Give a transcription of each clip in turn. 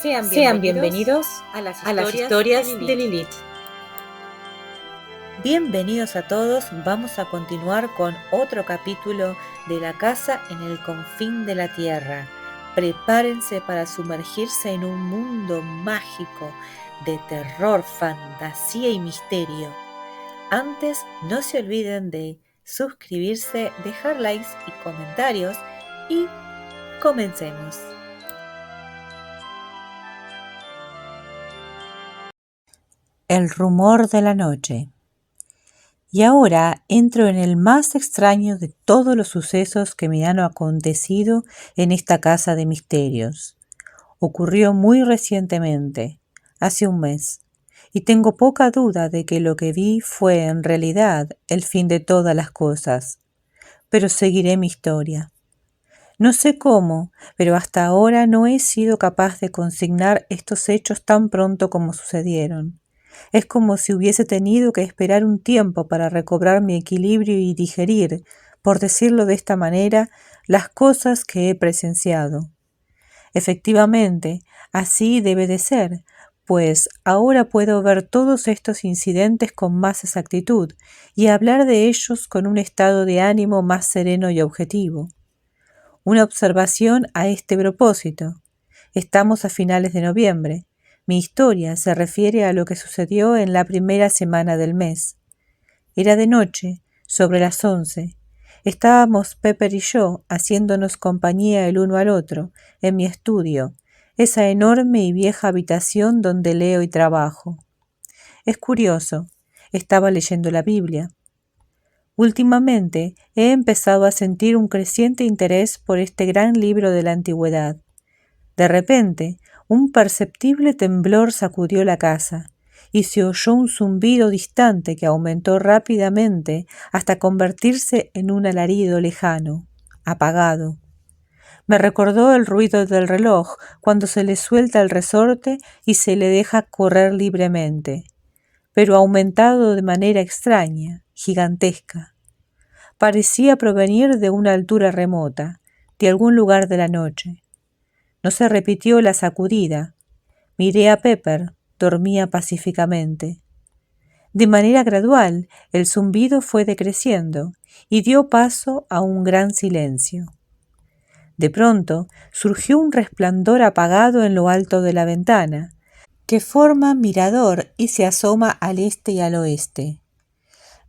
Sean bienvenidos a las historias de Lilith. Bienvenidos a todos, vamos a continuar con otro capítulo de La casa en el confín de la tierra. Prepárense para sumergirse en un mundo mágico de terror, fantasía y misterio. Antes, no se olviden de suscribirse, dejar likes y comentarios y comencemos. El rumor de la noche. Y ahora entro en el más extraño de todos los sucesos que me han acontecido en esta casa de misterios. Ocurrió muy recientemente, hace un mes, y tengo poca duda de que lo que vi fue en realidad el fin de todas las cosas. Pero seguiré mi historia. No sé cómo, pero hasta ahora no he sido capaz de consignar estos hechos tan pronto como sucedieron. Es como si hubiese tenido que esperar un tiempo para recobrar mi equilibrio y digerir, por decirlo de esta manera, las cosas que he presenciado. Efectivamente, así debe de ser, pues ahora puedo ver todos estos incidentes con más exactitud y hablar de ellos con un estado de ánimo más sereno y objetivo. Una observación a este propósito. Estamos a finales de noviembre. Mi historia se refiere a lo que sucedió en la primera semana del mes. Era de noche, sobre las 11. Estábamos Pepper y yo haciéndonos compañía el uno al otro en mi estudio, esa enorme y vieja habitación donde leo y trabajo. Es curioso, estaba leyendo la Biblia. Últimamente he empezado a sentir un creciente interés por este gran libro de la antigüedad. De repente, un perceptible temblor sacudió la casa y se oyó un zumbido distante que aumentó rápidamente hasta convertirse en un alarido lejano, apagado. Me recordó el ruido del reloj cuando se le suelta el resorte y se le deja correr libremente, pero aumentado de manera extraña, gigantesca. Parecía provenir de una altura remota, de algún lugar de la noche. No se repitió la sacudida. Miré a Pepper, dormía pacíficamente. De manera gradual, el zumbido fue decreciendo y dio paso a un gran silencio. De pronto, surgió un resplandor apagado en lo alto de la ventana, que forma mirador y se asoma al este y al oeste.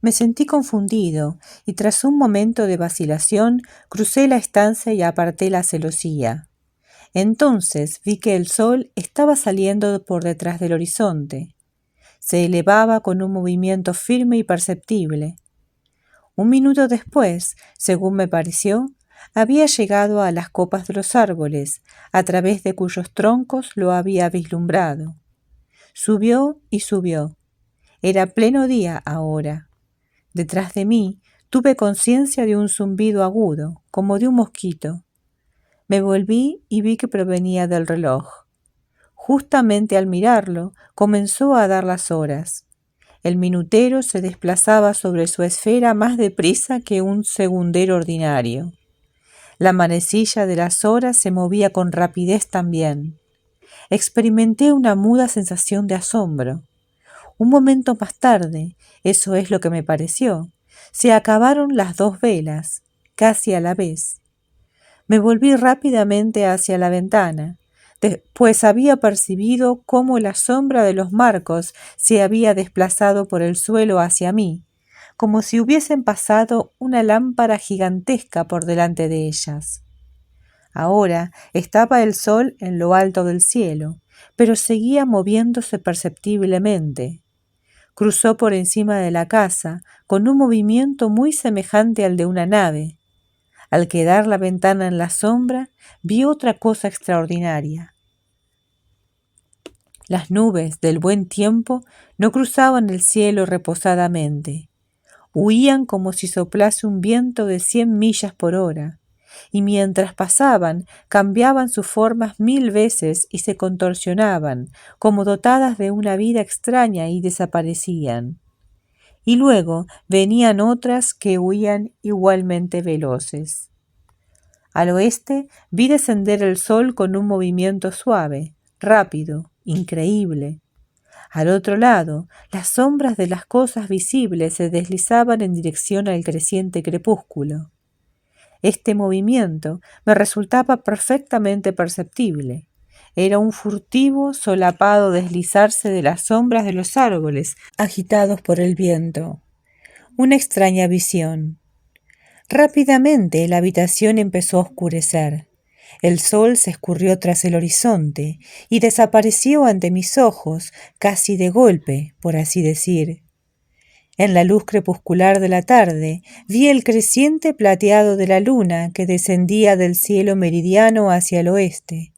Me sentí confundido y tras un momento de vacilación crucé la estancia y aparté la celosía. Entonces vi que el sol estaba saliendo por detrás del horizonte. Se elevaba con un movimiento firme y perceptible. Un minuto después, según me pareció, había llegado a las copas de los árboles, a través de cuyos troncos lo había vislumbrado. Subió y subió. Era pleno día ahora. Detrás de mí tuve conciencia de un zumbido agudo, como de un mosquito. Me volví y vi que provenía del reloj. Justamente al mirarlo, comenzó a dar las horas. El minutero se desplazaba sobre su esfera más deprisa que un segundero ordinario. La manecilla de las horas se movía con rapidez también. Experimenté una muda sensación de asombro. Un momento más tarde, eso es lo que me pareció, se acabaron las dos velas, casi a la vez. Me volví rápidamente hacia la ventana, pues había percibido cómo la sombra de los marcos se había desplazado por el suelo hacia mí, como si hubiesen pasado una lámpara gigantesca por delante de ellas. Ahora estaba el sol en lo alto del cielo, pero seguía moviéndose perceptiblemente. Cruzó por encima de la casa con un movimiento muy semejante al de una nave. Al quedar la ventana en la sombra, vi otra cosa extraordinaria. Las nubes del buen tiempo no cruzaban el cielo reposadamente. Huían como si soplase un viento de 100 millas por hora, y mientras pasaban cambiaban sus formas 1000 veces y se contorsionaban, como dotadas de una vida extraña, y desaparecían. Y luego venían otras que huían igualmente veloces. Al oeste vi descender el sol con un movimiento suave, rápido, increíble. Al otro lado, las sombras de las cosas visibles se deslizaban en dirección al creciente crepúsculo. Este movimiento me resultaba perfectamente perceptible. Era un furtivo, solapado deslizarse de las sombras de los árboles, agitados por el viento. Una extraña visión. Rápidamente la habitación empezó a oscurecer. El sol se escurrió tras el horizonte y desapareció ante mis ojos, casi de golpe, por así decir. En la luz crepuscular de la tarde vi el creciente plateado de la luna que descendía del cielo meridiano hacia el oeste.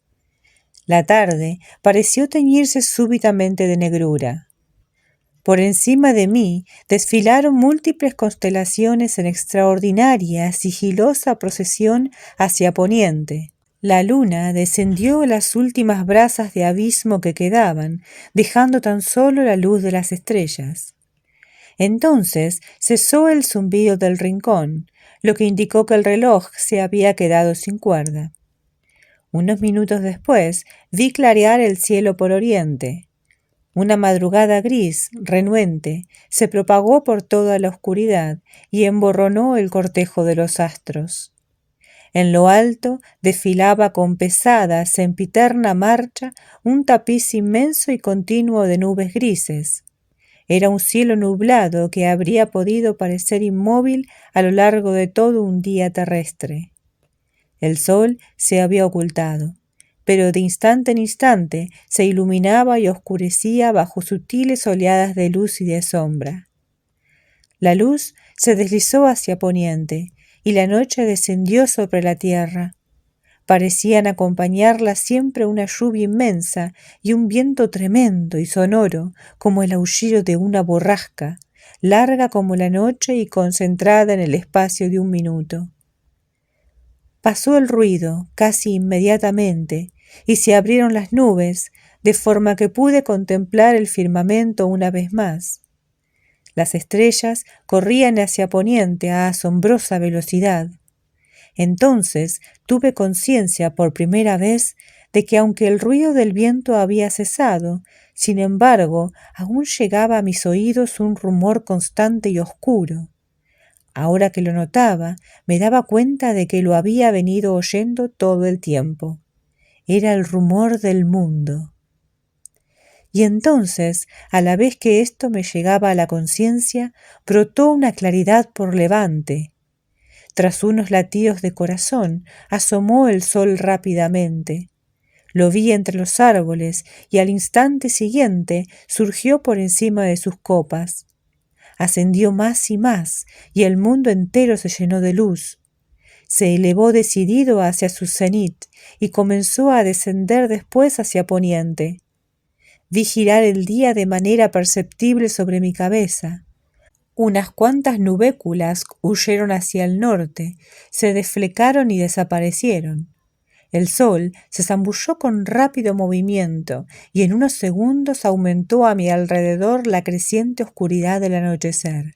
La tarde pareció teñirse súbitamente de negrura. Por encima de mí desfilaron múltiples constelaciones en extraordinaria, sigilosa procesión hacia poniente. La luna descendió a las últimas brasas de abismo que quedaban, dejando tan solo la luz de las estrellas. Entonces cesó el zumbido del rincón, lo que indicó que el reloj se había quedado sin cuerda. Unos minutos después vi clarear el cielo por oriente. Una madrugada gris, renuente, se propagó por toda la oscuridad y emborronó el cortejo de los astros. En lo alto desfilaba con pesada, sempiterna marcha un tapiz inmenso y continuo de nubes grises. Era un cielo nublado que habría podido parecer inmóvil a lo largo de todo un día terrestre. El sol se había ocultado, pero de instante en instante se iluminaba y oscurecía bajo sutiles oleadas de luz y de sombra. La luz se deslizó hacia poniente y la noche descendió sobre la tierra. Parecían acompañarla siempre una lluvia inmensa y un viento tremendo y sonoro como el aullido de una borrasca, larga como la noche y concentrada en el espacio de un minuto. Pasó el ruido casi inmediatamente y se abrieron las nubes, de forma que pude contemplar el firmamento una vez más. Las estrellas corrían hacia poniente a asombrosa velocidad. Entonces tuve conciencia por primera vez de que aunque el ruido del viento había cesado, sin embargo, aún llegaba a mis oídos un rumor constante y oscuro. Ahora que lo notaba, me daba cuenta de que lo había venido oyendo todo el tiempo. Era el rumor del mundo. Y entonces, a la vez que esto me llegaba a la conciencia, brotó una claridad por levante. Tras unos latidos de corazón, asomó el sol rápidamente. Lo vi entre los árboles y al instante siguiente surgió por encima de sus copas. Ascendió más y el mundo entero se llenó de luz. Se elevó decidido hacia su cenit y comenzó a descender después hacia poniente. Vi girar el día de manera perceptible sobre mi cabeza. Unas cuantas nubéculas huyeron hacia el norte, se desflecaron y desaparecieron. El sol se zambulló con rápido movimiento y en unos segundos aumentó a mi alrededor la creciente oscuridad del anochecer.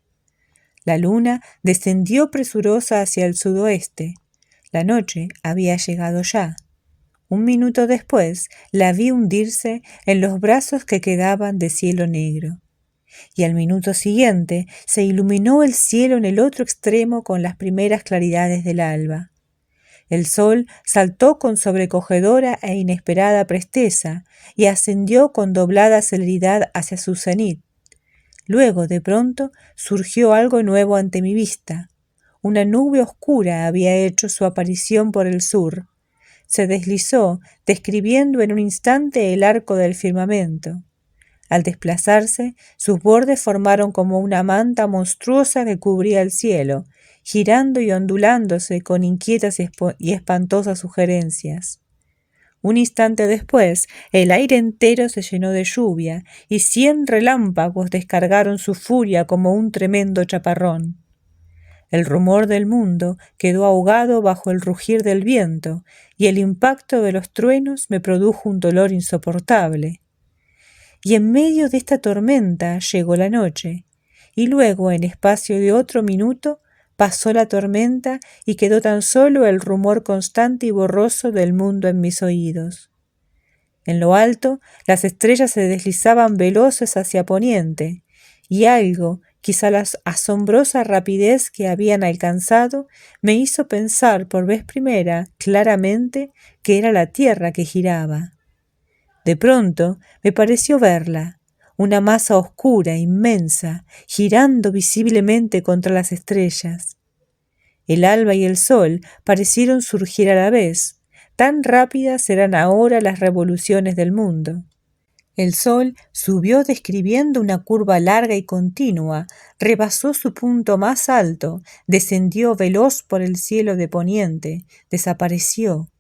La luna descendió presurosa hacia el sudoeste. La noche había llegado ya. Un minuto después la vi hundirse en los brazos que quedaban de cielo negro. Y al minuto siguiente se iluminó el cielo en el otro extremo con las primeras claridades del alba. El sol saltó con sobrecogedora e inesperada presteza y ascendió con doblada celeridad hacia su cenit. Luego, de pronto, surgió algo nuevo ante mi vista. Una nube oscura había hecho su aparición por el sur. Se deslizó, describiendo en un instante el arco del firmamento. Al desplazarse, sus bordes formaron como una manta monstruosa que cubría el cielo, girando y ondulándose con inquietas y espantosas sugerencias. Un instante después, el aire entero se llenó de lluvia y 100 relámpagos descargaron su furia como un tremendo chaparrón. El rumor del mundo quedó ahogado bajo el rugir del viento y el impacto de los truenos me produjo un dolor insoportable. Y en medio de esta tormenta llegó la noche, y luego, en espacio de otro minuto, pasó la tormenta y quedó tan solo el rumor constante y borroso del mundo en mis oídos. En lo alto, las estrellas se deslizaban veloces hacia poniente, y algo, quizá la asombrosa rapidez que habían alcanzado, me hizo pensar por vez primera claramente que era la Tierra que giraba. De pronto me pareció verla, una masa oscura, inmensa, girando visiblemente contra las estrellas. El alba y el sol parecieron surgir a la vez, tan rápidas eran ahora las revoluciones del mundo. El sol subió describiendo una curva larga y continua, rebasó su punto más alto, descendió veloz por el cielo de poniente, desapareció.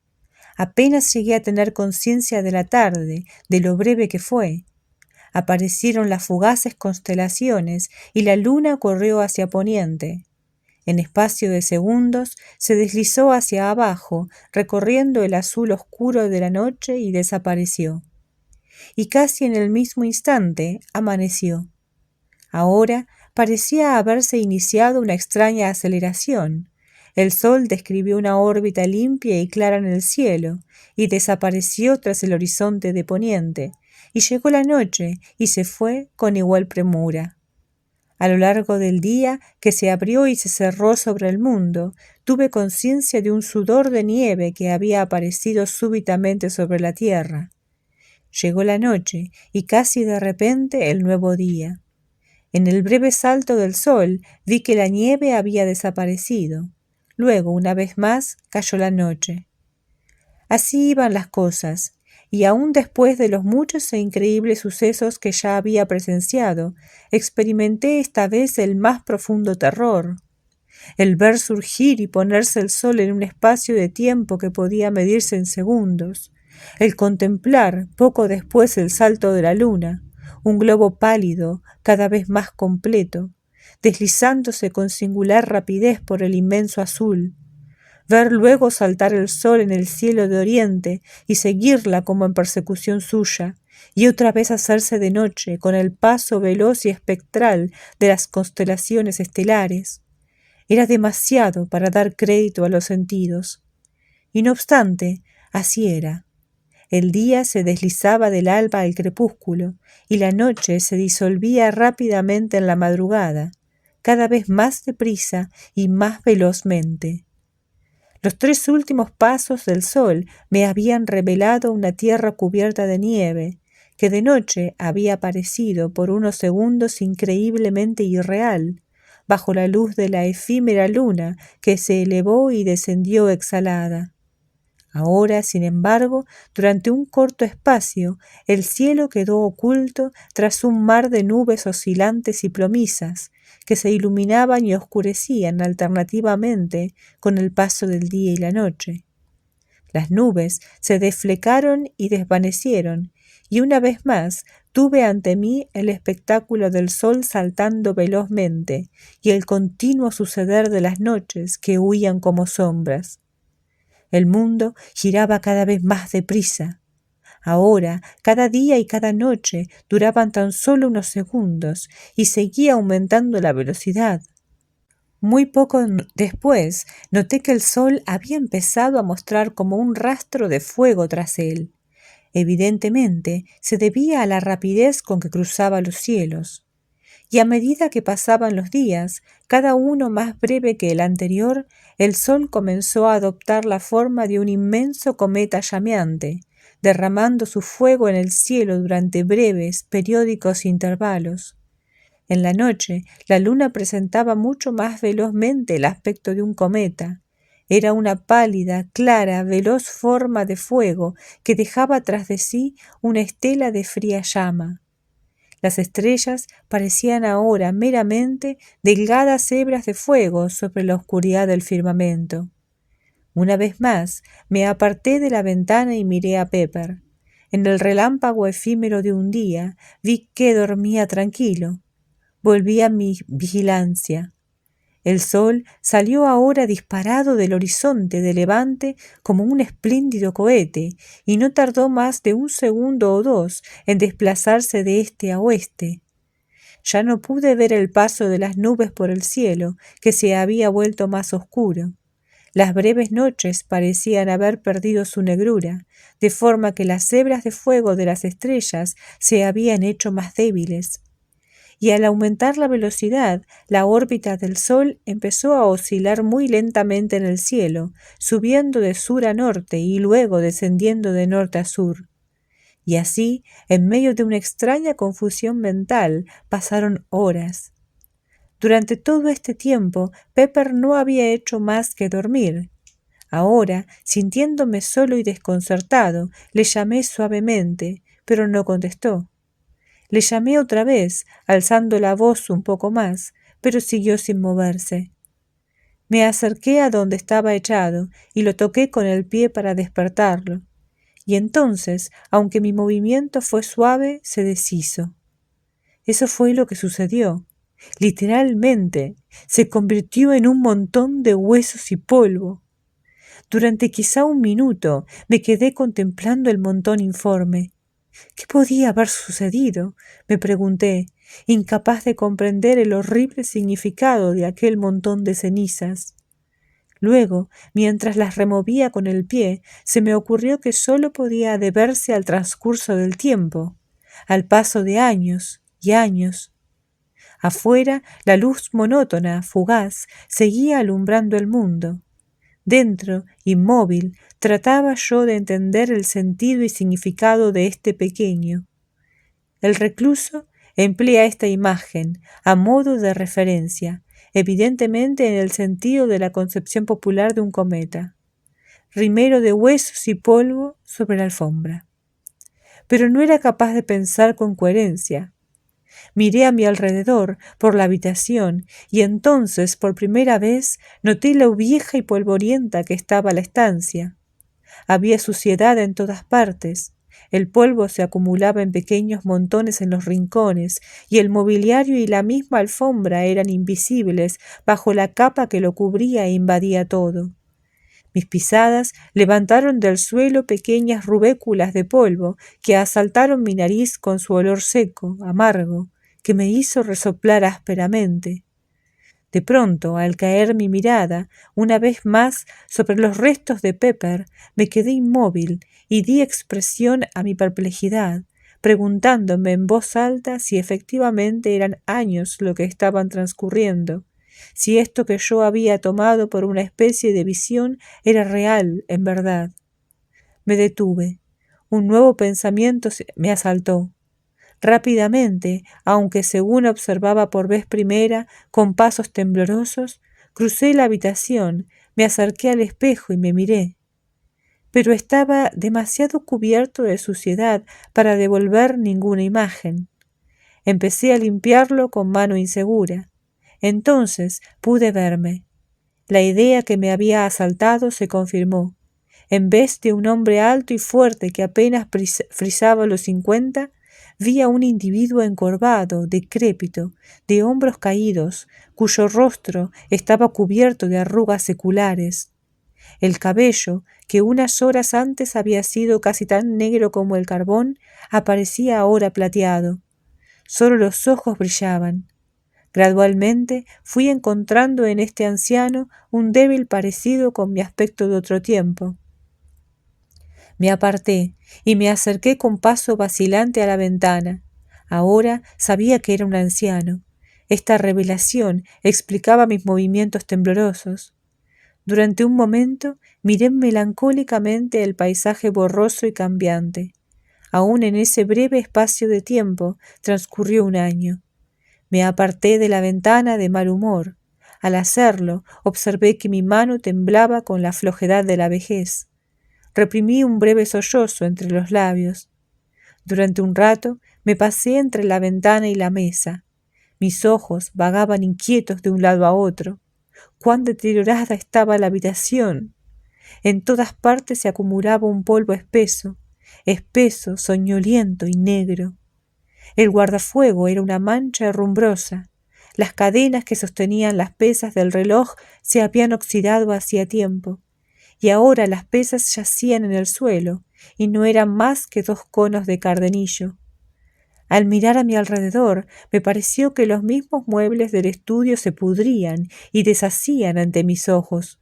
Apenas llegué a tener conciencia de la tarde, de lo breve que fue. Aparecieron las fugaces constelaciones y la luna corrió hacia poniente. En espacio de segundos se deslizó hacia abajo, recorriendo el azul oscuro de la noche y desapareció. Y casi en el mismo instante amaneció. Ahora parecía haberse iniciado una extraña aceleración. El sol describió una órbita limpia y clara en el cielo, y desapareció tras el horizonte de poniente, y llegó la noche y se fue con igual premura. A lo largo del día, que se abrió y se cerró sobre el mundo, tuve conciencia de un sudor de nieve que había aparecido súbitamente sobre la tierra. Llegó la noche y casi de repente el nuevo día. En el breve salto del sol vi que la nieve había desaparecido. Luego, una vez más, cayó la noche. Así iban las cosas, y aún después de los muchos e increíbles sucesos que ya había presenciado, experimenté esta vez el más profundo terror. El ver surgir y ponerse el sol en un espacio de tiempo que podía medirse en segundos, el contemplar poco después el salto de la luna, un globo pálido, cada vez más completo, deslizándose con singular rapidez por el inmenso azul, ver luego saltar el sol en el cielo de oriente y seguirla como en persecución suya, y otra vez hacerse de noche con el paso veloz y espectral de las constelaciones estelares. Era demasiado para dar crédito a los sentidos. Y no obstante, así era. El día se deslizaba del alba al crepúsculo, y la noche se disolvía rápidamente en la madrugada, cada vez más deprisa y más velozmente. Los 3 últimos pasos del sol me habían revelado una tierra cubierta de nieve, que de noche había parecido por unos segundos increíblemente irreal, bajo la luz de la efímera luna que se elevó y descendió exhalada. Ahora, sin embargo, durante un corto espacio, el cielo quedó oculto tras un mar de nubes oscilantes y plomizas, que se iluminaban y oscurecían alternativamente con el paso del día y la noche. Las nubes se desflecaron y desvanecieron, y una vez más tuve ante mí el espectáculo del sol saltando velozmente y el continuo suceder de las noches que huían como sombras. El mundo giraba cada vez más deprisa. Ahora, cada día y cada noche duraban tan solo unos segundos y seguía aumentando la velocidad. Muy poco después noté que el sol había empezado a mostrar como un rastro de fuego tras él. Evidentemente, se debía a la rapidez con que cruzaba los cielos. Y a medida que pasaban los días, cada uno más breve que el anterior, el sol comenzó a adoptar la forma de un inmenso cometa llameante, derramando su fuego en el cielo durante breves, periódicos intervalos. En la noche, la luna presentaba mucho más velozmente el aspecto de un cometa. Era una pálida, clara, veloz forma de fuego que dejaba tras de sí una estela de fría llama. Las estrellas parecían ahora meramente delgadas hebras de fuego sobre la oscuridad del firmamento. Una vez más me aparté de la ventana y miré a Pepper. En el relámpago efímero de un día vi que dormía tranquilo. Volví a mi vigilancia. El sol salió ahora disparado del horizonte de levante como un espléndido cohete, y no tardó más de 1 segundo o 2 en desplazarse de este a oeste. Ya no pude ver el paso de las nubes por el cielo, que se había vuelto más oscuro. Las breves noches parecían haber perdido su negrura, de forma que las hebras de fuego de las estrellas se habían hecho más débiles. Y al aumentar la velocidad, la órbita del Sol empezó a oscilar muy lentamente en el cielo, subiendo de sur a norte y luego descendiendo de norte a sur. Y así, en medio de una extraña confusión mental, pasaron horas. Durante todo este tiempo, Pepper no había hecho más que dormir. Ahora, sintiéndome solo y desconcertado, le llamé suavemente, pero no contestó. Le llamé otra vez, alzando la voz un poco más, pero siguió sin moverse. Me acerqué a donde estaba echado y lo toqué con el pie para despertarlo. Y entonces, aunque mi movimiento fue suave, se deshizo. Eso fue lo que sucedió. Literalmente, se convirtió en un montón de huesos y polvo. Durante quizá un minuto me quedé contemplando el montón informe. ¿Qué podía haber sucedido?, me pregunté, incapaz de comprender el horrible significado de aquel montón de cenizas. Luego, mientras las removía con el pie, se me ocurrió que sólo podía deberse al transcurso del tiempo, al paso de años y años. Afuera, la luz monótona, fugaz, seguía alumbrando el mundo. Dentro, inmóvil, trataba yo de entender el sentido y significado de este pequeño. El recluso emplea esta imagen a modo de referencia, evidentemente en el sentido de la concepción popular de un cometa. Rimero de huesos y polvo sobre la alfombra. Pero no era capaz de pensar con coherencia. Miré a mi alrededor por la habitación y entonces por primera vez noté lo vieja y polvorienta que estaba la estancia. Había suciedad en todas partes. El polvo se acumulaba en pequeños montones en los rincones y el mobiliario y la misma alfombra eran invisibles bajo la capa que lo cubría e invadía todo. Mis pisadas levantaron del suelo pequeñas rubéculas de polvo que asaltaron mi nariz con su olor seco, amargo, que me hizo resoplar ásperamente. De pronto, al caer mi mirada, una vez más, sobre los restos de Pepper, me quedé inmóvil y di expresión a mi perplejidad, preguntándome en voz alta si efectivamente eran años lo que estaban transcurriendo, si esto que yo había tomado por una especie de visión era real en verdad. Me detuve. Un nuevo pensamiento me asaltó. Rápidamente, aunque según observaba por vez primera, con pasos temblorosos, crucé la habitación, me acerqué al espejo y me miré. Pero estaba demasiado cubierto de suciedad para devolver ninguna imagen. Empecé a limpiarlo con mano insegura. Entonces pude verme. La idea que me había asaltado se confirmó. En vez de un hombre alto y fuerte que apenas frisaba los 50, vi a un individuo encorvado, decrépito, de hombros caídos, cuyo rostro estaba cubierto de arrugas seculares. El cabello, que unas horas antes había sido casi tan negro como el carbón, aparecía ahora plateado. Solo los ojos brillaban. Gradualmente fui encontrando en este anciano un débil parecido con mi aspecto de otro tiempo. Me aparté y me acerqué con paso vacilante a la ventana. Ahora sabía que era un anciano. Esta revelación explicaba mis movimientos temblorosos. Durante un momento miré melancólicamente el paisaje borroso y cambiante. Aún en ese breve espacio de tiempo transcurrió un año. Me aparté de la ventana de mal humor. Al hacerlo, observé que mi mano temblaba con la flojedad de la vejez. Reprimí un breve sollozo entre los labios. Durante un rato me pasé entre la ventana y la mesa. Mis ojos vagaban inquietos de un lado a otro. ¡Cuán deteriorada estaba la habitación! En todas partes se acumulaba un polvo espeso, soñoliento y negro. El guardafuego era una mancha herrumbrosa. Las cadenas que sostenían las pesas del reloj se habían oxidado hacía tiempo, y ahora las pesas yacían en el suelo, y no eran más que 2 conos de cardenillo. Al mirar a mi alrededor, me pareció que los mismos muebles del estudio se pudrían y deshacían ante mis ojos.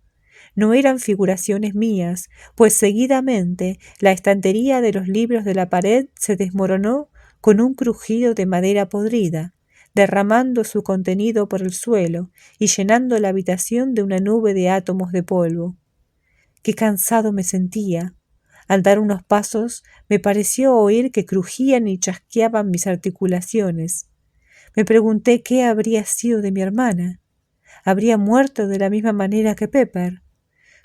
no eran figuraciones mías, pues seguidamente la estantería de los libros de la pared se desmoronó con un crujido de madera podrida, derramando su contenido por el suelo y llenando la habitación de una nube de átomos de polvo. Qué cansado me sentía. Al dar unos pasos me pareció oír que crujían y chasqueaban mis articulaciones. Me pregunté qué habría sido de mi hermana. ¿Habría muerto de la misma manera que Pepper?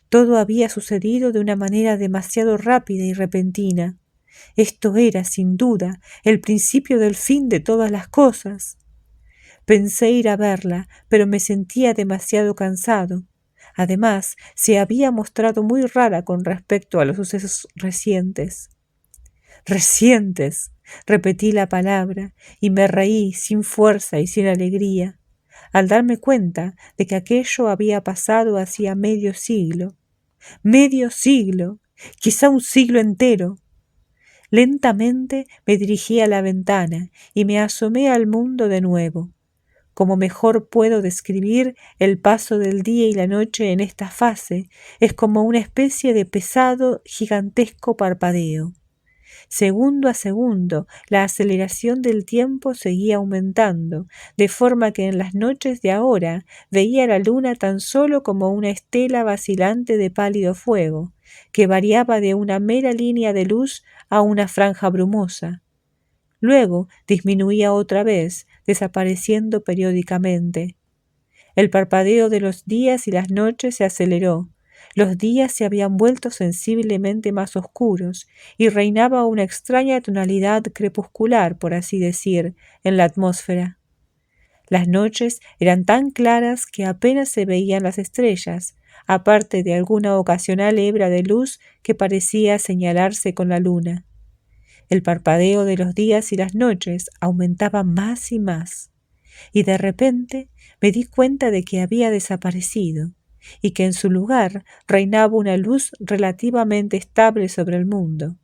Todo había sucedido de una manera demasiado rápida y repentina. Esto era, sin duda, el principio del fin de todas las cosas. Pensé ir a verla, pero me sentía demasiado cansado. Además, se había mostrado muy rara con respecto a los sucesos recientes. ¡Recientes! Repetí la palabra y me reí sin fuerza y sin alegría, al darme cuenta de que aquello había pasado hacía medio siglo. ¡Medio siglo! Quizá un siglo entero. Lentamente me dirigí a la ventana y me asomé al mundo de nuevo. Como mejor puedo describir el paso del día y la noche en esta fase, es como una especie de pesado, gigantesco parpadeo. Segundo a segundo, la aceleración del tiempo seguía aumentando, de forma que en las noches de ahora veía la luna tan solo como una estela vacilante de pálido fuego, que variaba de una mera línea de luz a una franja brumosa. Luego disminuía otra vez, desapareciendo periódicamente. El parpadeo de los días y las noches se aceleró. Los días se habían vuelto sensiblemente más oscuros y reinaba una extraña tonalidad crepuscular, por así decir, en la atmósfera. Las noches eran tan claras que apenas se veían las estrellas, aparte de alguna ocasional hebra de luz que parecía señalarse con la luna. El parpadeo de los días y las noches aumentaba más y más, y de repente me di cuenta de que había desaparecido y que en su lugar reinaba una luz relativamente estable sobre el mundo,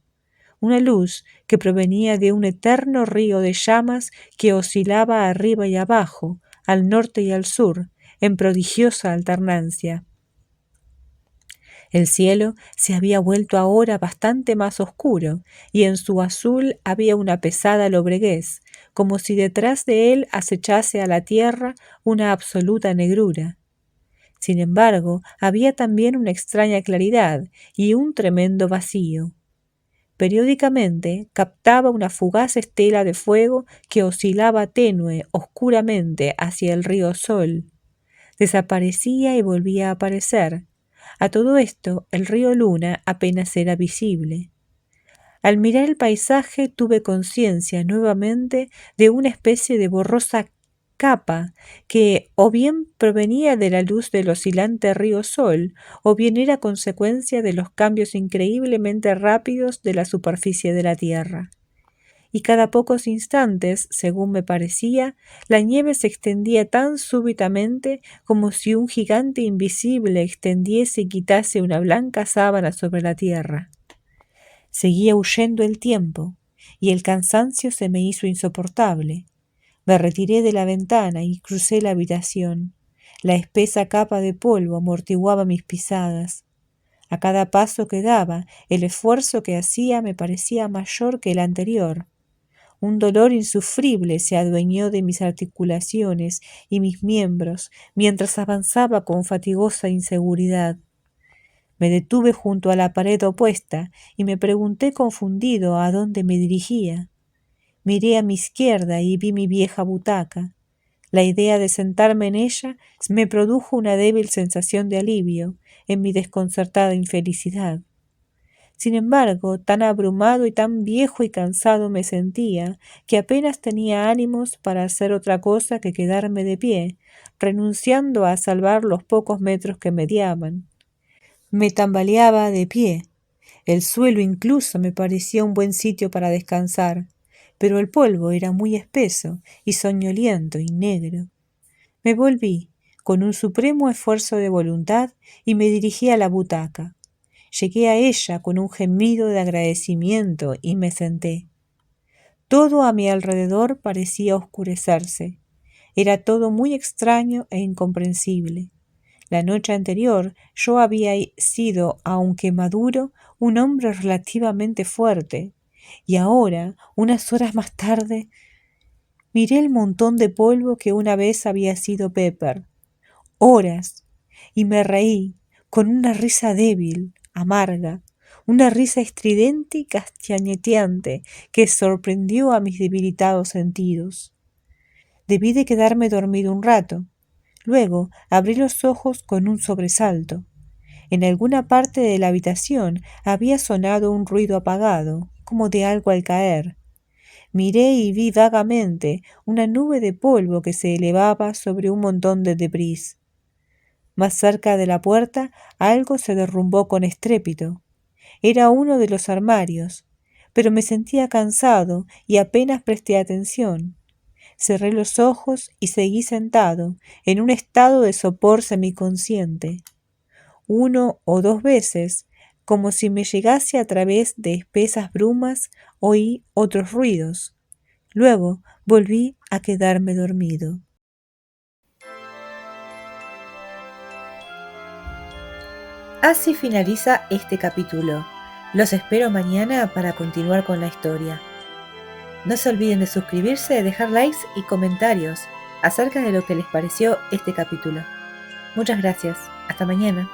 una luz que provenía de un eterno río de llamas que oscilaba arriba y abajo, al norte y al sur, en prodigiosa alternancia. El cielo se había vuelto ahora bastante más oscuro, y en su azul había una pesada lobreguez, como si detrás de él acechase a la tierra una absoluta negrura. Sin embargo, había también una extraña claridad y un tremendo vacío. Periódicamente captaba una fugaz estela de fuego que oscilaba tenue, oscuramente hacia el río Sol. Desaparecía y volvía a aparecer. A todo esto, el río Luna apenas era visible. Al mirar el paisaje tuve conciencia nuevamente de una especie de borrosa capa que o bien provenía de la luz del oscilante río Sol o bien era consecuencia de los cambios increíblemente rápidos de la superficie de la Tierra. Y cada pocos instantes, según me parecía, la nieve se extendía tan súbitamente como si un gigante invisible extendiese y quitase una blanca sábana sobre la tierra. Seguía huyendo el tiempo, y el cansancio se me hizo insoportable. Me retiré de la ventana y crucé la habitación. La espesa capa de polvo amortiguaba mis pisadas. A cada paso que daba, el esfuerzo que hacía me parecía mayor que el anterior. Un dolor insufrible se adueñó de mis articulaciones y mis miembros mientras avanzaba con fatigosa inseguridad. Me detuve junto a la pared opuesta y me pregunté confundido a dónde me dirigía. Miré a mi izquierda y vi mi vieja butaca. La idea de sentarme en ella me produjo una débil sensación de alivio en mi desconcertada infelicidad. Sin embargo, tan abrumado y tan viejo y cansado me sentía que apenas tenía ánimos para hacer otra cosa que quedarme de pie, renunciando a salvar los pocos metros que mediaban. Me tambaleaba de pie. El suelo incluso me parecía un buen sitio para descansar, pero el polvo era muy espeso y soñoliento y negro. Me volví, con un supremo esfuerzo de voluntad, y me dirigí a la butaca. Llegué a ella con un gemido de agradecimiento y me senté. Todo a mi alrededor parecía oscurecerse. Era todo muy extraño e incomprensible. La noche anterior yo había sido, aunque maduro, un hombre relativamente fuerte, y ahora, unas horas más tarde, miré el montón de polvo que una vez había sido Pepper. Horas, y me reí con una risa débil, amarga, una risa estridente y castañeteante que sorprendió a mis debilitados sentidos. Debí de quedarme dormido un rato. Luego abrí los ojos con un sobresalto. En alguna parte de la habitación había sonado un ruido apagado, como de algo al caer. Miré y vi vagamente una nube de polvo que se elevaba sobre un montón de debris. Más cerca de la puerta algo se derrumbó con estrépito. Era uno de los armarios, pero me sentía cansado y apenas presté atención. Cerré los ojos y seguí sentado, en un estado de sopor semiconsciente. 1 o 2 veces, como si me llegase a través de espesas brumas, oí otros ruidos. Luego volví a quedarme dormido. Así finaliza este capítulo. Los espero mañana para continuar con la historia. No se olviden de suscribirse, dejar likes y comentarios acerca de lo que les pareció este capítulo. Muchas gracias. Hasta mañana.